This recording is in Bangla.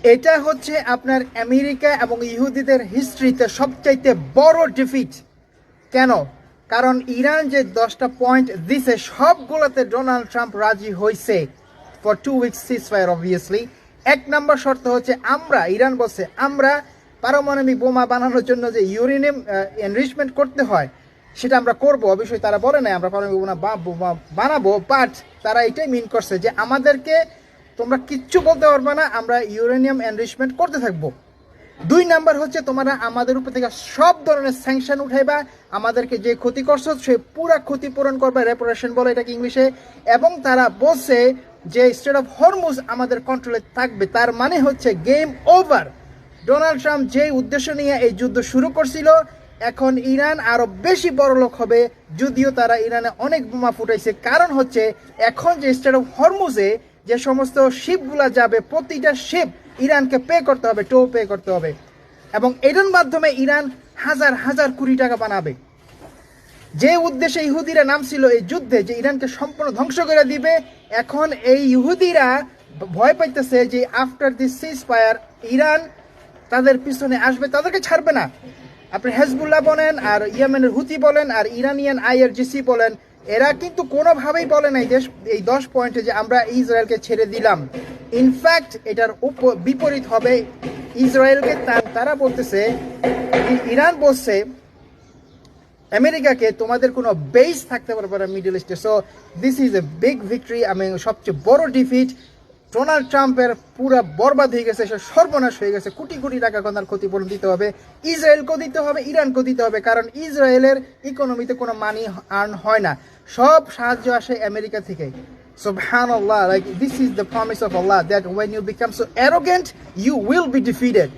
এটা হচ্ছে আপনার আমেরিকা এবং ইহুদিদের হিস্ট্রিতে সবচাইতে বড় ডিফিট। কেন? কারণ ইরান যে 10টা পয়েন্ট দিছে সবগুলোতে ডোনাল্ড ট্রাম্প রাজি হয়েছে ফর 2 উইকস সিজফায়ার। অবভিয়াসলি 1 নম্বর শর্ত হচ্ছে ইরান বলছে আমরা পারমাণবিক বোমা বানানোর জন্য যে ইউরেনিয়াম এনরিচমেন্ট করতে হয় সেটা আমরা করবো। অবশ্যই তারা বলে নাই আমরা পারমাণবিক বোমা বানাবো, বাট তারা এটাই মিন করছে যে আমাদেরকে তোমরা কিচ্ছু বলতে পারবে না, আমরা ইউরেনিয়াম এনরিচমেন্ট করতে থাকবো। 2 নাম্বার হচ্ছে তোমরা আমাদের উপর থেকে সব ধরনের স্যাংশন উঠাইবা, আমাদেরকে যে ক্ষতি করছো সে পুরা ক্ষতিপূরণ করবা, রেপারেশন বলে এটাকে ইংলিশে। এবং তারা বলছে যে স্টেট অফ হরমুজ আমাদের কন্ট্রোলে থাকবে। তার মানে হচ্ছে গেম ওভার। ডোনাল্ড ট্রাম্প যে উদ্দেশ্য নিয়ে এই যুদ্ধ শুরু করছিল, এখন ইরান আরো বেশি বড়লোক হবে। যদিও তারা ইরানে অনেক বোমা ফুটাইছে, কারণ হচ্ছে এখন যে স্টেট অফ হরমুজে যে সমস্ত শিপগুলা যাবে প্রতিটা শিপ ইরানকে পে করতে হবে, টো পে করতে হবে। এবং এটার মাধ্যমে ইরান হাজার হাজার কোটি টাকা বানাবে। যে উদ্দেশ্যে ইহুদিরা নামছিল এই যুদ্ধে যে ইরানকে সম্পূর্ণ ধ্বংস করে দিবে, এখন এই ইহুদিরা ভয় পাইতেছে যে আফটার দিস সিজফায়ার ইরান তাদের পিছনে আসবে, তাদেরকে ছাড়বে না। আপনি হেজবুল্লাহ বলেন আর ইয়েমেনের হুতি বলেন আর ইরানিয়ান আইআরজিসি বলেন, এরা কিন্তু কোনোভাবেই বলে নাই যে এই 10 পয়েন্টে যে আমরা ইসরায়েলকে ছেড়ে দিলাম। ইনফ্যাক্ট এটার বিপরীত হবে। ইসরায়েলকে তারা বলতেছে, ইরান বলছে আমেরিকাকে তোমাদের কোনো বেস থাকতে পারবে না মিডল ইস্টে। So this is a big victory. আমি সবচেয়ে বড় ডিফিট। ডোনাল্ড ট্রাম্পের পুরো বরবাদ হয়ে গেছে, সে সর্বনাশ হয়ে গেছে। কোটি কোটি টাকা তার ক্ষতিপূরণ দিতে হবে, ইসরায়েলকেও দিতে হবে, ইরানকেও দিতে হবে। কারণ ইসরায়েলের ইকোনমিতে কোনো মানি আর্ন হয় না, সব সাহায্য আসে আমেরিকা থেকে। Subhanallah, like this is the promise of Allah that when you become so arrogant, you will be defeated.